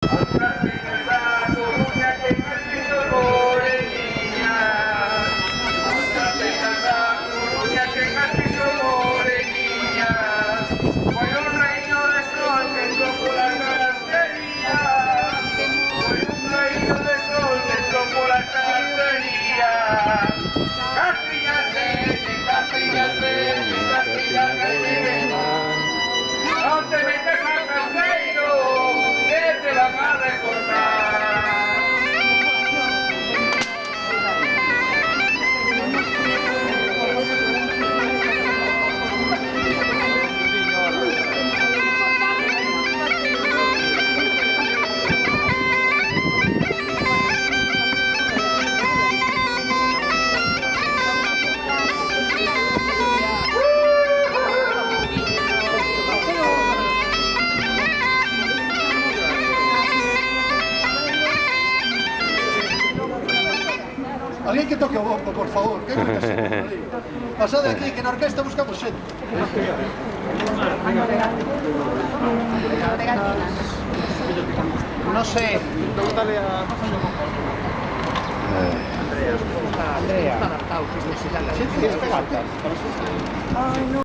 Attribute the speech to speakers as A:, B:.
A: No te metas al caldeiro, que te van a recordar.
B: Alguén que toque o bombo, por favor. Que pasade aquí, que na orquesta buscamos xente.
C: No sé.
B: Pregúntale a...
C: Andrea. Está adaptado, que es necesario.